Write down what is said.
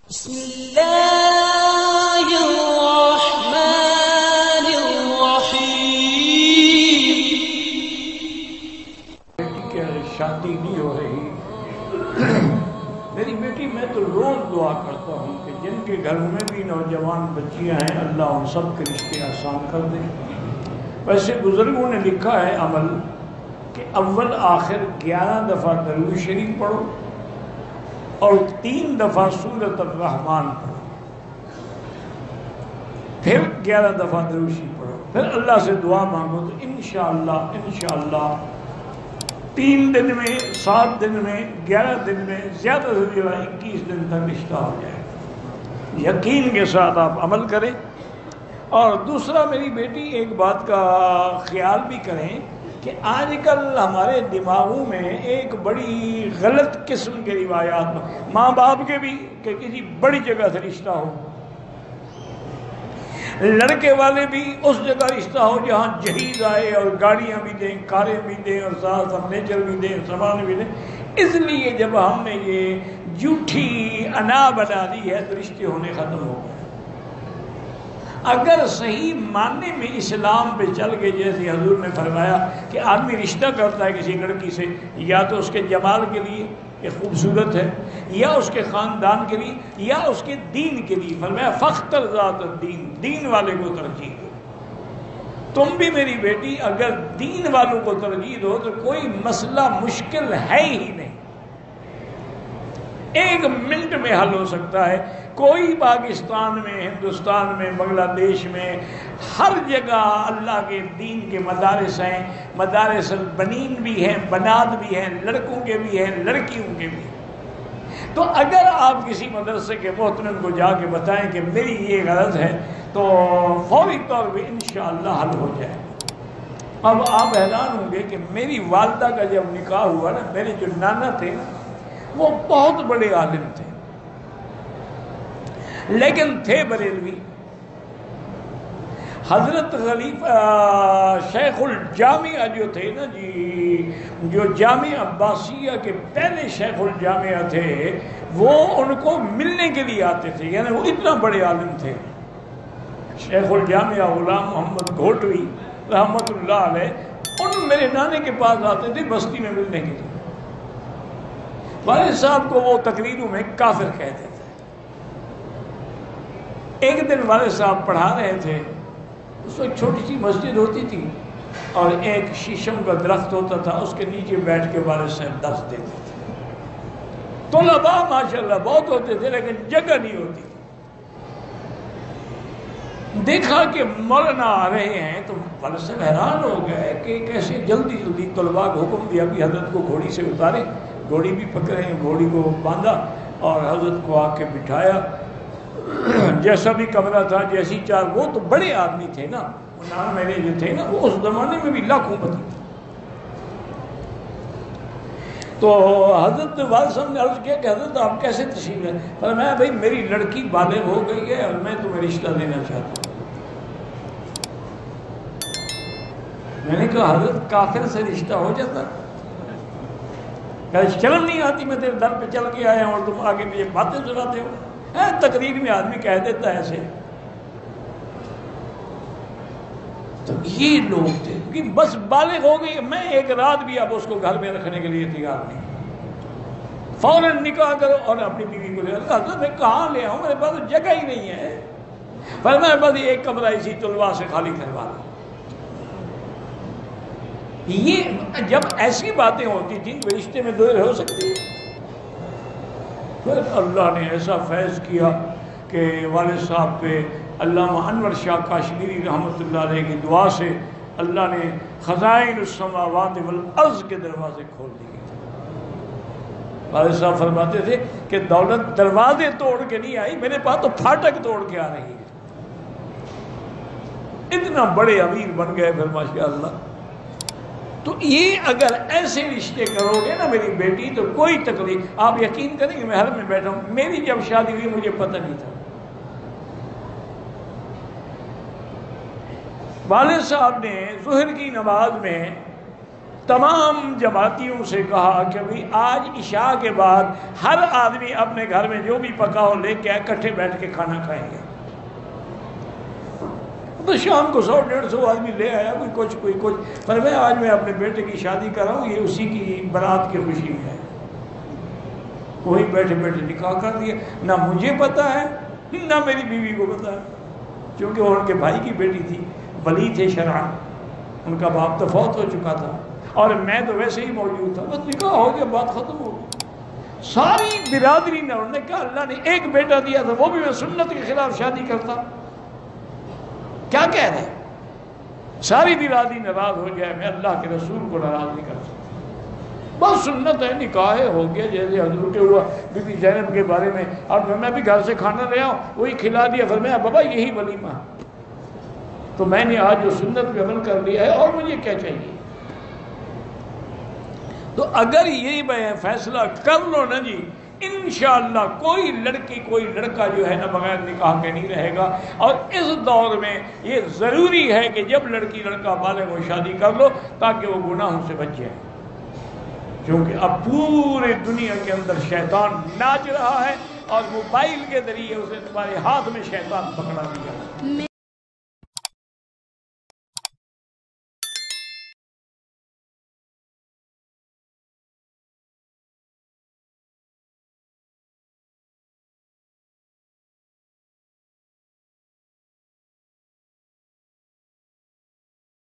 بسم اللہ الرحمن الرحیم۔ بیٹی کی شادی نہیں ہو رہی، میری بیٹی میں تو روز دعا کرتا ہوں کہ جن کے گھر میں بھی نوجوان بچیاں ہیں اللہ ان سب کے رشتے آسان کر دے۔ ویسے بزرگوں نے لکھا ہے عمل کہ اول آخر 11 دفعہ درود شریف پڑھو اور 3 دفعہ سورۃ الرحمن پڑھو، پھر 11 دفعہ درود شریف پڑھو، پھر اللہ سے دعا مانگو تو انشاءاللہ 3 دن میں، 7 دن میں، 11 دن میں، زیادہ سے زیادہ 21 دن تک رشتہ ہو جائے۔ یقین کے ساتھ آپ عمل کریں۔ اور دوسرا، میری بیٹی ایک بات کا خیال بھی کریں کہ آج کل ہمارے دماغوں میں ایک بڑی غلط قسم کے روایات، ماں باپ کے بھی، کہ کسی بڑی جگہ سے رشتہ ہو، لڑکے والے بھی اس جگہ رشتہ ہو جہاں جہیز آئے اور گاڑیاں بھی دیں، کاریں بھی دیں اور ساتھ فرنیچر بھی دیں، سامان بھی دیں۔ اس لیے جب ہم نے یہ جھوٹی انا بنا دی ہے تو رشتے ہونے ختم ہو گئے۔ اگر صحیح معنی میں اسلام پہ چل کے، جیسے حضور نے فرمایا کہ آدمی رشتہ کرتا ہے کسی لڑکی سے یا تو اس کے جمال کے لیے کہ خوبصورت ہے، یا اس کے خاندان کے لیے، یا اس کے دین کے لیے، فرمایا فاختر ذات الدین، دین والے کو ترجیح دو۔ تم بھی میری بیٹی اگر دین والوں کو ترجیح دو تو کوئی مسئلہ مشکل ہے ہی نہیں، 1 منٹ میں حل ہو سکتا ہے۔ کوئی پاکستان میں، ہندوستان میں، بنگلہ دیش میں، ہر جگہ اللہ کے دین کے مدارس ہیں، مدارس البنین بھی ہیں، بنات بھی ہیں، لڑکوں کے بھی ہیں، لڑکیوں کے بھی ہیں۔ تو اگر آپ کسی مدرسے کے محترم کو جا کے بتائیں کہ میری یہ غرض ہے تو فوری طور پہ انشاءاللہ حل ہو جائے۔ اب آپ حیران ہوں گے کہ میری والدہ کا جب نکاح ہوا نا، میرے جو نانا تھے وہ بہت بڑے عالم تھے لیکن تھے بریلوی۔ حضرت خلیفہ شیخ الجامعہ جو تھے نا جی، جو جامعہ عباسیہ کے پہلے شیخ الجامعہ تھے، وہ ان کو ملنے کے لیے آتے تھے، یعنی وہ اتنا بڑے عالم تھے۔ شیخ الجامعہ غلام محمد گھوٹوی رحمۃ اللہ علیہ، ان میرے نانے کے پاس آتے تھے بستی میں ملنے کے لیے۔ والد صاحب کو وہ تقریروں میں کافر کہتے تھے۔ ایک دن والد صاحب پڑھا رہے تھے، اس وقت چھوٹی سی مسجد ہوتی تھی اور ایک شیشم کا درخت ہوتا تھا، اس کے نیچے بیٹھ کے والد صاحب درس دیتے تھے۔ طلباء ماشاءاللہ بہت ہوتے تھے لیکن جگہ نہیں ہوتی تھی۔ دیکھا کہ مولانا آ رہے ہیں تو والد صاحب حیران ہو گئے کہ کیسے جلدی جلدی طلباء کو حکم دیا کہ حضرت کو گھوڑی سے اتارے، گھوڑی بھی پکڑے، گھوڑی کو باندھا اور حضرت کو آ کے بٹھایا۔ جیسا بھی کمرہ تھا، جیسی چار، وہ تو بڑے آدمی تھے نا، وہ نام میرے جو تھے نا، وہ اس زمانے میں بھی لاکھوں پتی تھے۔ تو حضرت والد صاحب نے عرض کیا کہ حضرت آپ کیسے تشریف لائے؟ فرمایا بھائی میری لڑکی بالغ ہو گئی ہے اور میں تمہیں رشتہ دینا چاہتا ہوں۔ میں نے کہا حضرت کافر سے رشتہ ہو جاتا؟ شرم نہیں آتی؟ میں تیرے در پہ چل کے آیا ہوں اور تم آگے مجھے باتیں سناتے ہو؟ تقریر میں آدمی کہہ دیتا ہے ایسے۔ تو یہ لوگ تھے کہ بس بالغ ہو گئی، میں ایک رات بھی اب اس کو گھر میں رکھنے کے لیے تیار نہیں، فوراً نکاح کرو اور اپنی بیوی کو لے آؤ۔ حضرت میں کہاں لے آؤں، میرے پاس جگہ ہی نہیں ہے۔ فرمایا بس ایک کمرہ اسی طلباء سے خالی کروا دو۔ یہ جب ایسی باتیں ہوتی تھیں تو رشتے میں دیر ہو سکتی ہے۔ پھر اللہ نے ایسا فیض کیا کہ والد صاحب پہ علامہ انور شاہ کاشمیری رحمۃ اللہ علیہ کی دعا سے اللہ نے خزائن السماوات والارض کے دروازے کھول دیے۔ والد صاحب فرماتے تھے کہ دولت دروازے توڑ کے نہیں آئی، میرے پاس تو پھاٹک توڑ کے آ رہی ہے۔ اتنا بڑے امیر بن گئے پھر ماشاءاللہ۔ تو یہ اگر ایسے رشتے کرو گے نا میری بیٹی تو کوئی تکلیف، آپ یقین کریں کہ میں حرم میں بیٹھا ہوں، میری جب شادی ہوئی مجھے پتہ نہیں تھا۔ والد صاحب نے ظہر کی نماز میں تمام جماعتیوں سے کہا کہ بھئی آج عشاء کے بعد ہر آدمی اپنے گھر میں جو بھی پکا ہو لے کے اکٹھے بیٹھ کے کھانا کھائیں گے۔ تو شام کو 100-150 آدمی لے آیا، کوئی کچھ، پر میں آج میں اپنے بیٹے کی شادی کر رہا ہوں، یہ اسی کی برات کی خوشی ہے۔ وہی بیٹھے بیٹھے نکاح کر دیا، نہ مجھے پتا ہے نہ میری بیوی کو پتا ہے، کیونکہ وہ ان کے بھائی کی بیٹی تھی، ولی تھے شرعاً، ان کا باپ تو فوت ہو چکا تھا اور میں تو ویسے ہی موجود تھا، بس نکاح ہو گیا، بات ختم ہو گئی۔ ساری برادری نے، انہوں نے کہا اللہ نے ایک بیٹا دیا تھا، وہ بھی میں سنت کے خلاف شادی کرتا، کیا کہہ رہے ہیں؟ ساری برادری ناراض ہو جائے، میں اللہ کے رسول کو ناراض نہیں کر سکتا، بس سنت ہے، نکاح ہو گیا، جیسے حضور کے ہوا بی بی زینب کے بارے میں، اور میں بھی گھر سے کھانا لے آؤں، وہی کھلا دیا، فرمایا بابا یہی ولیمہ، تو میں نے آج جو سنت پہ عمل کر لیا ہے، اور مجھے کیا چاہیے؟ تو اگر یہ میں فیصلہ کر لو نا جی، انشاءاللہ کوئی لڑکی کوئی لڑکا جو ہے نا بغیر نکاح کے نہیں رہے گا۔ اور اس دور میں یہ ضروری ہے کہ جب لڑکی لڑکا بالغ ہو شادی کر لو تاکہ وہ گناہوں سے بچ جائے، کیونکہ اب پورے دنیا کے اندر شیطان ناچ رہا ہے اور موبائل کے ذریعے اسے تمہارے ہاتھ میں شیطان پکڑا دیا۔